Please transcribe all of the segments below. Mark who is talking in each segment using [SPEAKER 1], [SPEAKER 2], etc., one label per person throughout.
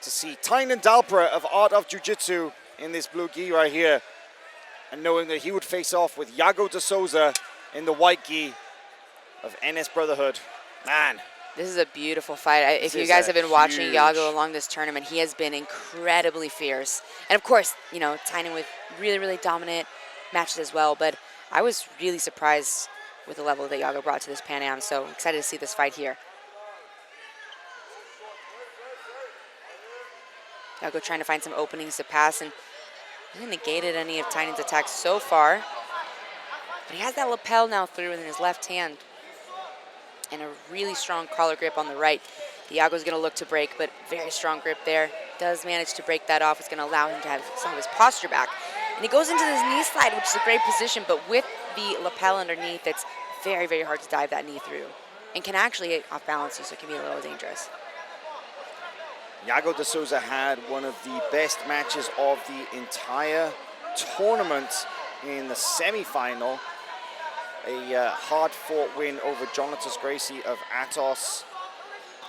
[SPEAKER 1] to see Tainan Dalpra of Art of Jiu-Jitsu in this blue gi right here, and knowing that he would face off with Yago de Souza in the white gi of NS Brotherhood. Man.
[SPEAKER 2] This is a beautiful fight. If you guys have been watching Yago along this tournament, he has been incredibly fierce. And of course, you know, Tainan with really, really dominant matches as well. But I was really surprised with the level that Yago brought to this Pan Am. So excited to see this fight here. Yago trying to find some openings to pass, and he negated any of Tainan's attacks so far. But he has that lapel now through in his left hand, and a really strong collar grip on the right. Yago's going to look to break, but very strong grip there. Does manage to break that off. It's going to allow him to have some of his posture back. And he goes into this knee slide, which is a great position, but with the lapel underneath, it's very, very hard to dive that knee through, and can actually off balance you, so it can be a little dangerous.
[SPEAKER 1] Yago de Souza had one of the best matches of the entire tournament in the semi-final. A hard-fought win over Jonathan Gracie of Atos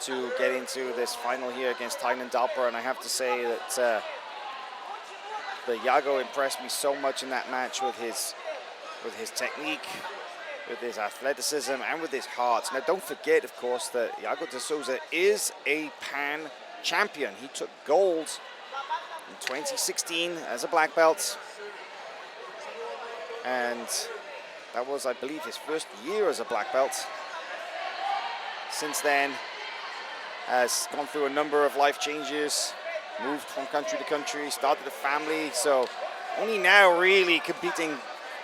[SPEAKER 1] to get into this final here against Tainan Dalpra. And I have to say that the Yago impressed me so much in that match with his technique, with his athleticism, and with his heart. Now, don't forget, of course, that Yago de Souza is a Pan champion. He took gold in 2016 as a black belt, and that was, I believe, his first year as a black belt. Since then, has gone through a number of life changes, moved from country to country, started a family, so only now really competing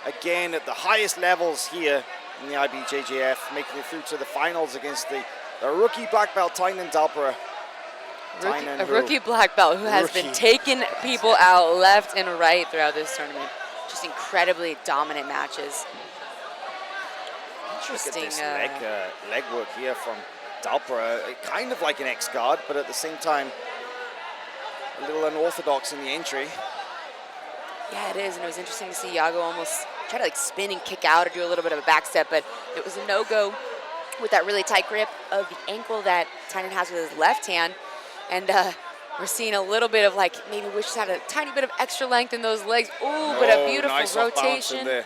[SPEAKER 1] again at the highest levels here in the IBJJF, making it through to the finals against the rookie black belt, Tainan Dalpra.
[SPEAKER 2] A rookie black belt who has been taking people out left and right throughout this tournament. Just incredibly dominant matches. Interesting.
[SPEAKER 1] Look at this leg work here from Dalpra. Kind of like an X-guard, but at the same time, a little unorthodox in the entry.
[SPEAKER 2] Yeah, it is, and it was interesting to see Yago almost try to like spin and kick out or do a little bit of a back step, but it was a no-go with that really tight grip of the ankle that Tainan has with his left hand. And we're seeing a little bit of like, maybe wishes had a tiny bit of extra length in those legs. Ooh, but a beautiful
[SPEAKER 1] nice
[SPEAKER 2] rotation.
[SPEAKER 1] There.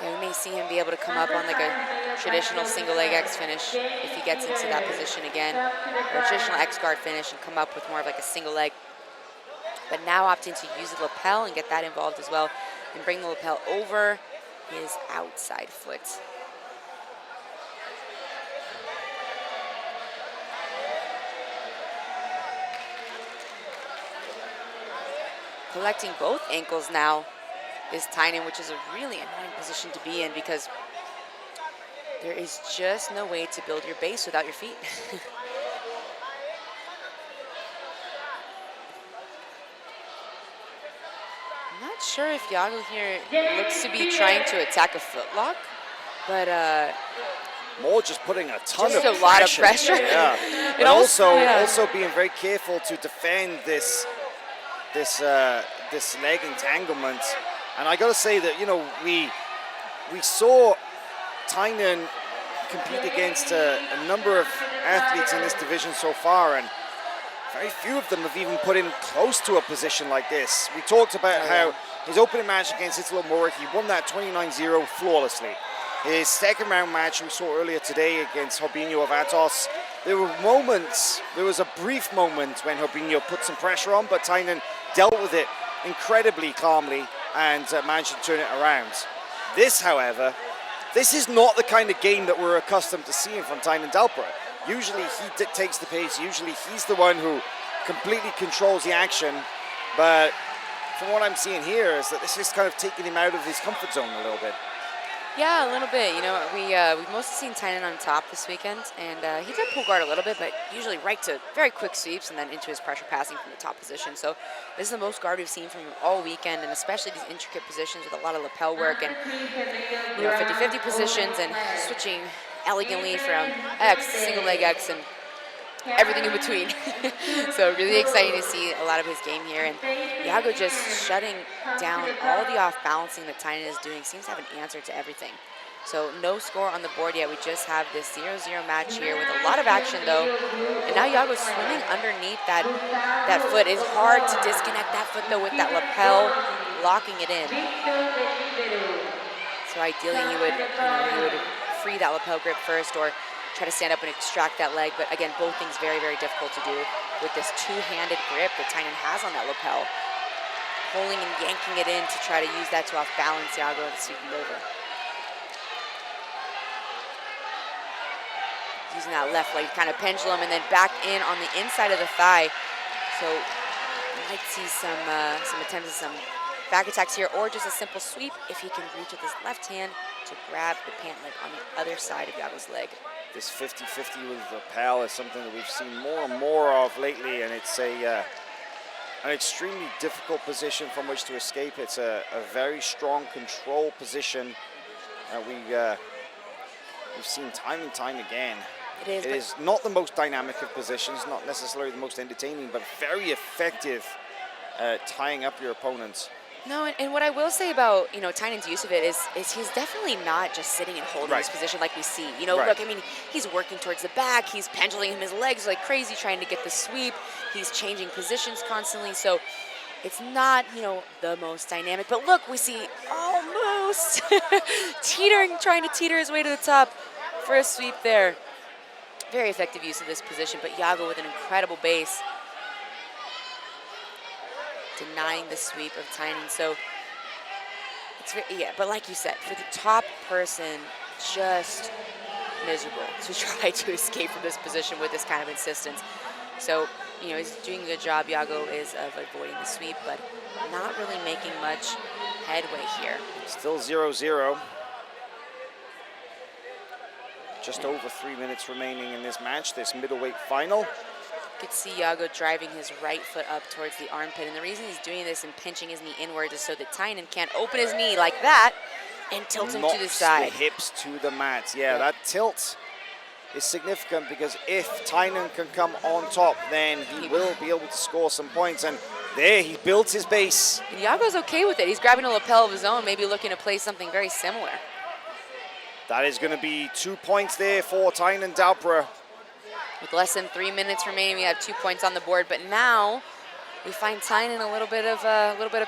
[SPEAKER 2] Yeah, we may see him be able to come up on like a traditional single leg X finish if he gets into that position again, or a traditional X guard finish and come up with more of like a single leg. But now opting to use the lapel and get that involved as well, and bring the lapel over his outside foot. Collecting both ankles now is Tainan, which is a really annoying position to be in because there is just no way to build your base without your feet. I'm not sure if Yago here looks to be trying to attack a footlock, but
[SPEAKER 1] more just putting a ton of
[SPEAKER 2] a lot of pressure.
[SPEAKER 1] Yeah, but also being very careful to defend this leg entanglement. And I got to say that, you know, we saw Tainan compete against a number of athletes in this division so far, and very few of them have even put him close to a position like this. We talked about how his opening match against Italo Moric, he won that 29-0 flawlessly. His second round match we saw earlier today against Robinho of Atos, there were moments, there was a brief moment when Robinho put some pressure on, but Tainan dealt with it incredibly calmly and managed to turn it around. This, however, this is not the kind of game that we're accustomed to seeing from Tainan Dalpra. Usually he dictates the pace, usually he's the one who completely controls the action, but from what I'm seeing here is that this is kind of taking him out of his comfort zone a little bit.
[SPEAKER 2] Yeah, a little bit. You know, we've mostly seen Tainan on top this weekend, and he did pull guard a little bit, but usually right to very quick sweeps and then into his pressure passing from the top position. So this is the most guard we've seen from him all weekend, and especially these intricate positions with a lot of lapel work and, you know, 50-50 positions and switching elegantly from X, single leg X, and everything in between. So really exciting to see a lot of his game here, and Yago just shutting down all the off balancing that Tainan is doing. Seems to have an answer to everything. So no score on the board yet. We just have this 0-0 match here with a lot of action though. And now Yago's swimming underneath that foot. It's hard to disconnect that foot though with that lapel, locking it in. So ideally he would free that lapel grip first or try to stand up and extract that leg. But again, both things very, very difficult to do with this two-handed grip that Tainan has on that lapel. Pulling and yanking it in to try to use that to off-balance Yago and sweep him over. Using that left leg kind of pendulum and then back in on the inside of the thigh. So you might see some attempts at some back attacks here or just a simple sweep if he can reach with his left hand to grab the pant leg on the other side of Yago's leg.
[SPEAKER 1] This 50-50 with the lapel is something that we've seen more and more of lately, and it's an extremely difficult position from which to escape. It's a very strong control position that we've seen time and time again. It is not the most dynamic of positions, not necessarily the most entertaining, but very effective at tying up your opponents.
[SPEAKER 2] No, and what I will say about, Tainan's use of it is he's definitely not just sitting and holding his position like we see. Look, I mean, he's working towards the back, he's pendulating his legs like crazy, trying to get the sweep. He's changing positions constantly, so it's not, the most dynamic. But look, we see almost trying to teeter his way to the top for a sweep there. Very effective use of this position, but Yago with an incredible base. Denying the sweep of Tainan. So it's but like you said, for the top person, just miserable to try to escape from this position with this kind of insistence. So, he's doing a good job, Yago is, of avoiding the sweep, but not really making much headway here.
[SPEAKER 1] Still 0-0. Just over 3 minutes remaining in this match, this middleweight final.
[SPEAKER 2] You could see Yago driving his right foot up towards the armpit, and the reason he's doing this and pinching his knee inwards is so that Tainan can't open his knee like that and tilt him to the side.
[SPEAKER 1] The hips to the mat. Yeah, that tilt is significant because if Tainan can come on top, then he will be able to score some points. And there, he builds his base.
[SPEAKER 2] And Yago's okay with it. He's grabbing a lapel of his own, maybe looking to play something very similar.
[SPEAKER 1] That is going to be 2 points there for Tainan Dalpra.
[SPEAKER 2] With less than 3 minutes remaining, we have 2 points on the board. But now we find Tainan a little bit of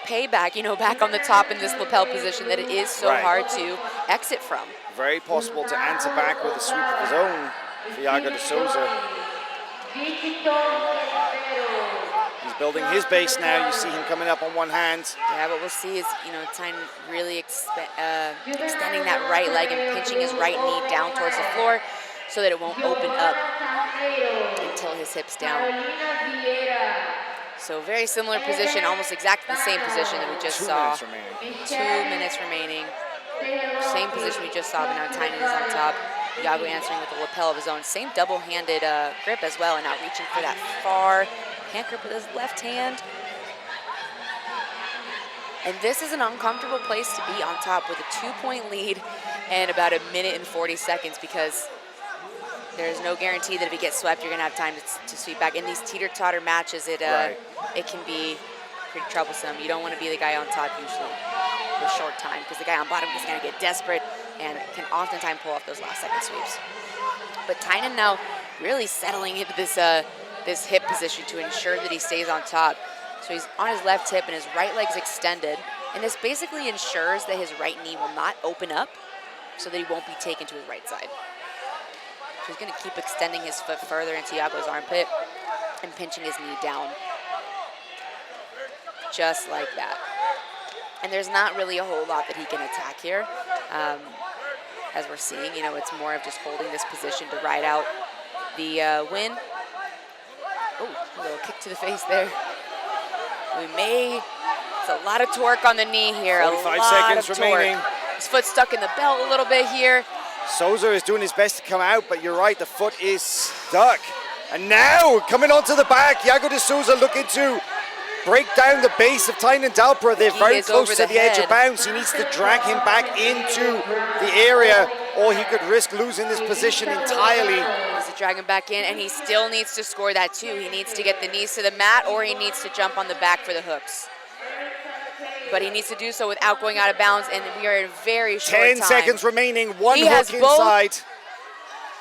[SPEAKER 2] payback, back on the top in this lapel position that it is so hard to exit from.
[SPEAKER 1] Very possible to answer back with a sweep of his own for Yago de Souza. He's building his base now. You see him coming up on one hand.
[SPEAKER 2] Yeah, what we'll see is, Tainan really extending that right leg and pinching his right knee down towards the floor so that it won't open up until his hips down. So very similar position, almost exactly the same position that we just saw.
[SPEAKER 1] 2 minutes remaining.
[SPEAKER 2] 2 minutes remaining. Same position we just saw, but now Tainan is on top. Yago answering with the lapel of his own. Same double-handed grip as well, and now reaching for that far hand grip with his left hand. And this is an uncomfortable place to be on top with a 2-point lead and about 1 minute and 40 seconds because there's no guarantee that if he gets swept, you're going to have time to sweep back. In these teeter-totter matches, it can be pretty troublesome. You don't want to be the guy on top usually for a short time because the guy on bottom is going to get desperate and can oftentimes pull off those last-second sweeps. But Tainan now really settling into this hip position to ensure that he stays on top. So he's on his left hip and his right leg's extended. And this basically ensures that his right knee will not open up so that he won't be taken to his right side. So he's going to keep extending his foot further into Yago's armpit and pinching his knee down. Just like that. And there's not really a whole lot that he can attack here. As we're seeing, it's more of just holding this position to ride out the win. Oh, a little kick to the face there. It's a lot of torque on the knee here.
[SPEAKER 1] 45 seconds remaining.
[SPEAKER 2] His foot's stuck in the belt a little bit here.
[SPEAKER 1] Souza is doing his best to come out, but you're right, the foot is stuck. And now, coming onto the back, Yago de Souza looking to break down the base of Tainan Dalpra. They're very close to the edge of bounds. He needs to drag him back into the area, or he could risk losing this position entirely.
[SPEAKER 2] He needs to drag him back in, and he still needs to score that too. He needs to get the knees to the mat, or he needs to jump on the back for the hooks. but he needs to do so without going out of bounds, and we are in very short
[SPEAKER 1] 10
[SPEAKER 2] time.
[SPEAKER 1] seconds remaining. One
[SPEAKER 2] He
[SPEAKER 1] hook
[SPEAKER 2] has both-
[SPEAKER 1] inside.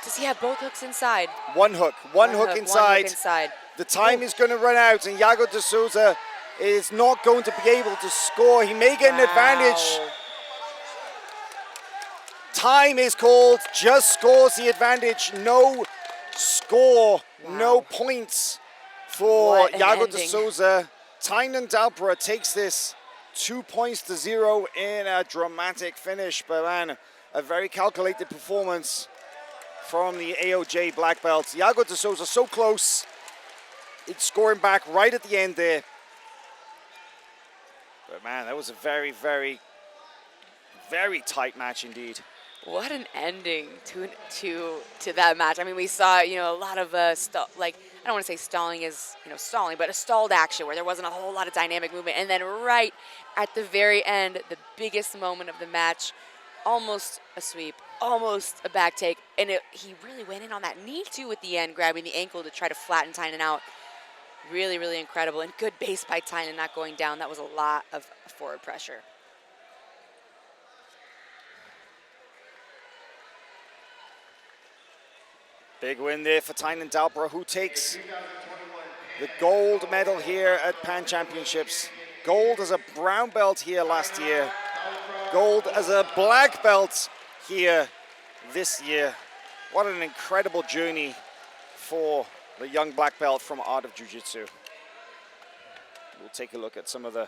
[SPEAKER 2] Does he have both hooks inside?
[SPEAKER 1] One hook. One hook inside.
[SPEAKER 2] One hook inside.
[SPEAKER 1] The time is going to run out, and Yago de Souza is not going to be able to score. He may get an advantage.
[SPEAKER 2] Wow.
[SPEAKER 1] Time is called. Just scores the advantage. No score.
[SPEAKER 2] Wow.
[SPEAKER 1] No points for
[SPEAKER 2] What an
[SPEAKER 1] Yago de
[SPEAKER 2] ending.
[SPEAKER 1] Souza. Tainan Dalpra takes this 2-0 in a dramatic finish. But man, a very calculated performance from the AOJ black belts. Yago de Souza so close. It's scoring back right at the end there. But man, that was a very, very, very tight match indeed.
[SPEAKER 2] What an ending to that match. I mean, we saw, you know, a lot of I don't want to say stalling is, you know, stalling, but a stalled action where there wasn't a whole lot of dynamic movement. And then right at the very end, the biggest moment of the match, almost a sweep, almost a back take, and he really went in on that knee too at the end, grabbing the ankle to try to flatten Tainan out. Really, really incredible, and good base by Tainan, not going down. That was a lot of forward pressure.
[SPEAKER 1] Big win there for Tainan Dalpra, who takes the gold medal here at Pan Championships. Gold as a brown belt here last year. Gold as a black belt here this year. What an incredible journey for the young black belt from Art of Jiu-Jitsu. We'll take a look at some of the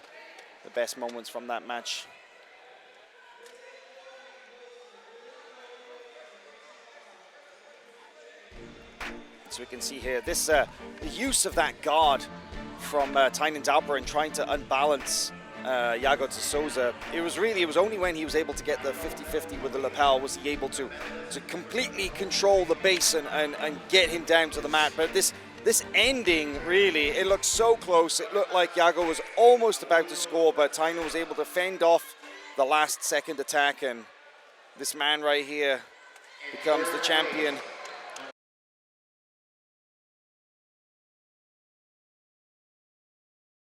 [SPEAKER 1] best moments from that match. So we can see here this the use of that guard from Tainan Dalpra in trying to unbalance Yago de Souza. It was only when he was able to get the 50-50 with the lapel was he able to completely control the base and get him down to the mat. But this ending, really, it looked so close. It looked like Yago was almost about to score, but Tainan was able to fend off the last second attack, and this man right here becomes the champion